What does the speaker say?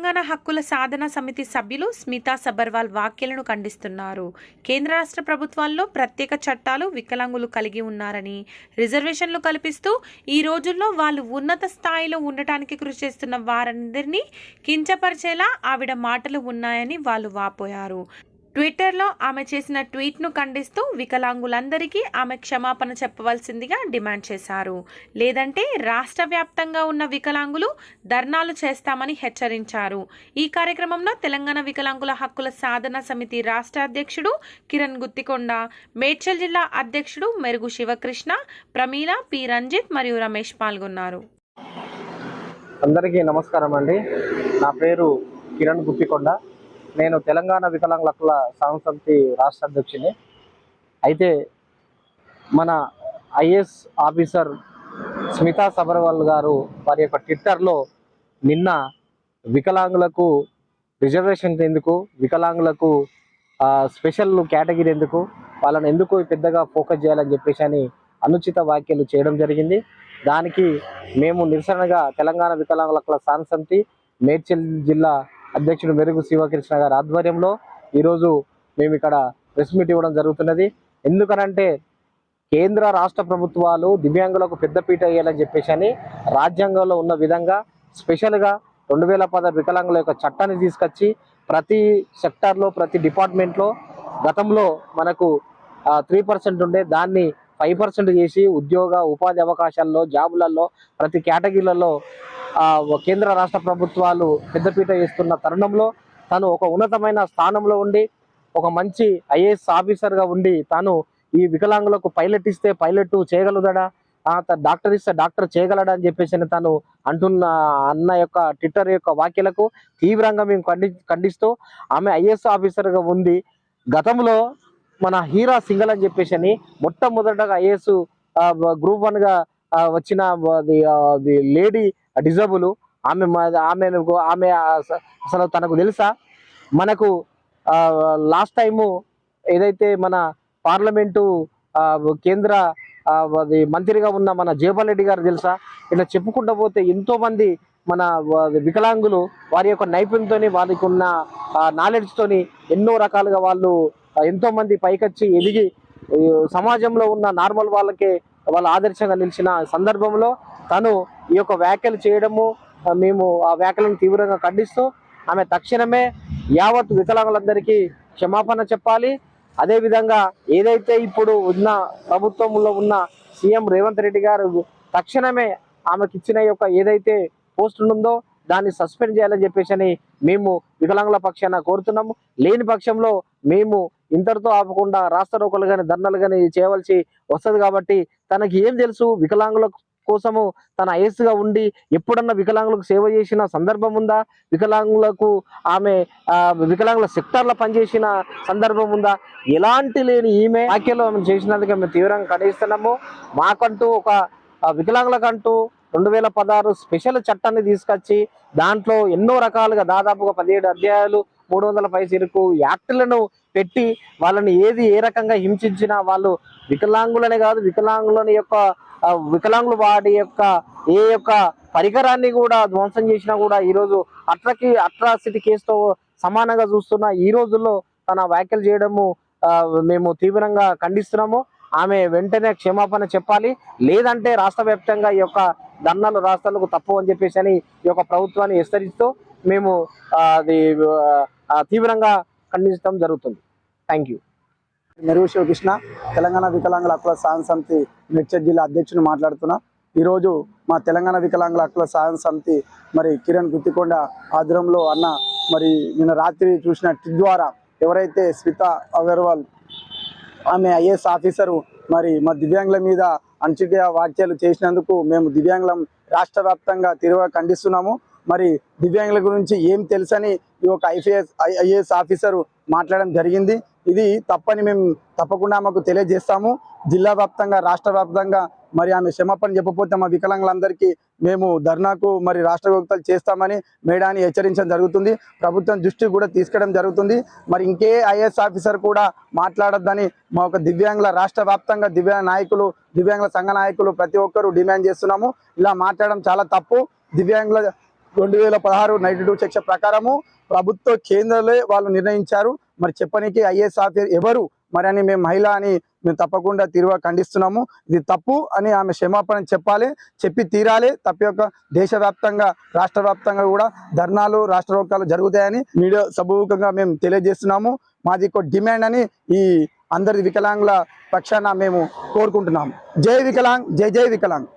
తెలంగాణ హక్కుల సాధన సమితి సభ్యులు స్మితా సబర్వాల్ వ్యాఖ్యలను ఖండిస్తున్నారు. కేంద్ర రాష్ట్ర ప్రభుత్వాల్లో ప్రత్యేక చట్టాలు వికలాంగులు కలిగి ఉన్నారని, రిజర్వేషన్లు కల్పిస్తూ ఈ రోజుల్లో వాళ్ళు ఉన్నత స్థాయిలో ఉండటానికి కృషి చేస్తున్న వారందరినీ కించపరిచేలా ఆవిడ మాటలు ఉన్నాయని వాళ్ళు వాపోయారు. ట్విట్టర్లో ఆమె చేసిన ట్వీట్ను ఖండిస్తూ వికలాంగులందరికీ ఆమె క్షమాపణ చెప్పవలసిందిగా డిమాండ్ చేశారు. లేదంటే రాష్ట్ర వ్యాప్తంగా ఉన్న వికలాంగులు ధర్నాలు చేస్తామని హెచ్చరించారు. ఈ కార్యక్రమంలో తెలంగాణ వికలాంగుల హక్కుల సాధన సమితి రాష్ట్ర అధ్యక్షుడు కిరణ్ గుత్తికొండ, మేడ్చల్ జిల్లా అధ్యక్షుడు మెరుగు శివకృష్ణ, ప్రమీల, పి రంజిత్ మరియు రమేష్ పాల్గొన్నారు. అందరికీ నమస్కారం అండి. నా పేరు కిరణ్ గుత్తికొండ. నేను తెలంగాణ వికలాంగుల హక్కుల సాధన సమితి రాష్ట్ర అధ్యక్షుని. అయితే మన ఐఏఎస్ ఆఫీసర్ స్మితా సబర్వాల్ గారు వారి యొక్క ట్విట్టర్లో నిన్న వికలాంగులకు రిజర్వేషన్ ఎందుకు, వికలాంగులకు స్పెషల్ కేటగిరీ ఎందుకు, వాళ్ళని ఎందుకు పెద్దగా ఫోకస్ చేయాలని చెప్పేసి అని అనుచిత వ్యాఖ్యలు చేయడం జరిగింది. దానికి మేము నిరసనగా తెలంగాణ వికలాంగుల హక్కుల సాధన సమితి మేడ్చల్ జిల్లా అధ్యక్షుడు మెరుగు శివకృష్ణ గారి ఆధ్వర్యంలో ఈరోజు మేము ఇక్కడ ప్రెస్ మీట్ ఇవ్వడం జరుగుతున్నది. ఎందుకనంటే కేంద్ర రాష్ట్ర ప్రభుత్వాలు దివ్యాంగులకు పెద్దపీట వేయాలని చెప్పేసి అని రాజ్యాంగంలో ఉన్న విధంగా స్పెషల్గా 2010 వికలాంగుల యొక్క చట్టాన్ని తీసుకొచ్చి ప్రతి సెక్టార్లో ప్రతి డిపార్ట్మెంట్లో గతంలో మనకు 3% ఉండే దాన్ని 5% చేసి ఉద్యోగ ఉపాధి అవకాశాల్లో జాబులలో ప్రతి కేటగిరీలలో కేంద్ర రాష్ట్ర ప్రభుత్వాలు పెద్దపీట వేస్తున్న తరుణంలో తను ఒక ఉన్నతమైన స్థానంలో ఉండి ఒక మంచి ఐఏఎస్ ఆఫీసర్గా ఉండి తాను ఈ వికలాంగులకు పైలట్ ఇస్తే పైలట్ చేయగలదా, డాక్టర్ ఇస్తే డాక్టర్ చేయగలడా అని చెప్పేసి తను అన్న యొక్క ట్విట్టర్ యొక్క వ్యాఖ్యలకు తీవ్రంగా మేము ఖండిస్తూ ఆమె ఐఏఎస్ ఆఫీసర్గా ఉంది. గతంలో మన హీరా సింగల్ అని చెప్పేసి అని మొట్టమొదటగా ఐఏఎస్ గ్రూప్ 1గా వచ్చిన లేడీ డిజబుల్ ఆమె అసలు తనకు తెలుసా? మనకు లాస్ట్ టైము ఏదైతే మన పార్లమెంటు కేంద్ర మంత్రిగా ఉన్న మన జయపాల్ రెడ్డి గారు తెలుసా? ఇట్లా చెప్పుకుంటూ పోతే ఎంతోమంది మన వికలాంగులు వారి యొక్క నైపుణ్యంతో వారికి ఉన్న నాలెడ్జ్తోని ఎన్నో రకాలుగా వాళ్ళు ఎంతోమంది పైకొచ్చి ఎదిగి సమాజంలో ఉన్న నార్మల్ వాళ్ళకే వాళ్ళు ఆదర్శంగా నిలిచిన సందర్భంలో తను ఈ యొక్క వ్యాఖ్యలు చేయడము మేము ఆ వ్యాఖ్యలను తీవ్రంగా ఖండిస్తూ ఆమె తక్షణమే యావత్ వికలాంగులందరికీ క్షమాపణ చెప్పాలి. అదేవిధంగా ఏదైతే ఇప్పుడు ఉన్న ప్రభుత్వంలో ఉన్న సీఎం రేవంత్ రెడ్డి గారు తక్షణమే ఆమెకి ఇచ్చిన యొక్క ఏదైతే పోస్ట్ ఉందో దాన్ని సస్పెండ్ చేయాలని చెప్పేసి అని మేము వికలాంగుల పక్షాన కోరుతున్నాము. లేని పక్షంలో మేము ఇంతటితో ఆపకుండా రాష్ట్ర రోకలు కానీ ధర్నాలు కానీ చేయవలసి వస్తుంది. కాబట్టి తనకి ఏం తెలుసు, వికలాంగుల కోసము తన ఐఏఎస్గా ఉండి ఎప్పుడన్నా వికలాంగులకు సేవ చేసిన సందర్భం ఉందా? వికలాంగులకు ఆమె వికలాంగుల సెక్టార్లో పనిచేసిన సందర్భం ఉందా? ఎలాంటి లేని ఈమె వ్యాఖ్యలు ఆమె చేసినందుకు మేము తీవ్రంగా ఖండిస్తున్నాము. మాకంటూ ఒక వికలాంగులకంటూ 2016 స్పెషల్ చట్టాన్ని తీసుకొచ్చి దాంట్లో ఎన్నో రకాలుగా దాదాపుగా 17 అధ్యాయాలు 300 పైసలకు యాక్టులను పెట్టి వాళ్ళని ఏ రకంగా హింసించినా వాళ్ళు వికలాంగులనే కాదు వికలాంగులు వాడి యొక్క ఏ యొక్క పరికరాన్ని కూడా ధ్వంసం చేసినా కూడా ఈరోజు అట్రాసిటీ కేసుతో సమానంగా చూస్తున్న ఈ రోజుల్లో తన వ్యాఖ్యలు చేయడము మేము తీవ్రంగా ఖండిస్తున్నాము. ఆమె వెంటనే క్షమాపణ చెప్పాలి. లేదంటే రాష్ట్ర వ్యాప్తంగా ఈ యొక్క ధర్నాలు రాష్ట్రాలకు తప్పు అని చెప్పేసి అని ఈ యొక్క ప్రభుత్వాన్ని హెచ్చరిస్తూ మేము అది తీవ్రంగా ఖండించడం జరుగుతుంది. Thank you. మెరుగు శివకృష్ణ, తెలంగాణ వికలాంగుల హక్కుల సాధన సమితి మేడ్చల్ జిల్లా అధ్యక్షుని మాట్లాడుతున్నా. ఈరోజు మా తెలంగాణ వికలాంగుల హక్కుల సాధన సమితి మరి కిరణ్ గుత్తికొండ ఆధ్వర్యంలో అన్న మరి నిన్న రాత్రి చూసిన ట్విట్ ద్వారా ఎవరైతే స్మితా అగర్వాల్ ఆమె ఐఏఎస్ ఆఫీసరు మరి మా దివ్యాంగుల మీద అనుచిత వ్యాఖ్యలు చేసినందుకు మేము దివ్యాంగులం రాష్ట్ర వ్యాప్తంగా తీవ్రంగా ఖండిస్తున్నాము. మరి దివ్యాంగుల గురించి ఏం తెలుసని ఈ యొక్క ఐఏఎస్ ఆఫీసరు మాట్లాడడం జరిగింది. ఇది తప్పని మేము తప్పకుండా మాకు తెలియజేస్తాము. జిల్లా వ్యాప్తంగా రాష్ట్ర వ్యాప్తంగా మరి ఆమె క్షమాపణ చెప్పకపోతే మా వికలాంగులందరికీ మేము ధర్నాకు మరి రాష్ట్ర వ్యాప్తాలు చేస్తామని మేడాన్ని హెచ్చరించడం జరుగుతుంది. ప్రభుత్వం దృష్టి కూడా తీసుకెళ్ళడం జరుగుతుంది. మరి ఇంకే ఐఏఎస్ ఆఫీసర్ కూడా మాట్లాడొద్దని మా ఒక దివ్యాంగుల రాష్ట్ర వ్యాప్తంగా దివ్యాంగ నాయకులు, దివ్యాంగుల సంఘ నాయకులు ప్రతి ఒక్కరూ డిమాండ్ చేస్తున్నాము. ఇలా మాట్లాడడం చాలా తప్పు. దివ్యాంగుల 2016 92 సెక్షన్ ప్రకారము ప్రభుత్వ కేంద్రాలే వాళ్ళు నిర్ణయించారు. మరి చెప్పనీకి ఐఏఎస్ ఆఫీసర్ ఎవరు మరి అని మేము మహిళ అని మేము తప్పకుండా తీరుగా ఖండిస్తున్నాము. ఇది తప్పు అని ఆమె క్షమాపణ చెప్పాలి, చెప్పి తీరాలి. తప్ప దేశవ్యాప్తంగా రాష్ట్ర వ్యాప్తంగా కూడా ధర్నాలు రాష్ట్రోత్సవాలు జరుగుతాయని మీడియా సభముఖంగా మేము తెలియజేస్తున్నాము. మాది ఒక డిమాండ్ అని ఈ అందరి వికలాంగుల పక్షాన మేము కోరుకుంటున్నాము. జై వికలాంగ్, జై జై వికలాంగ్.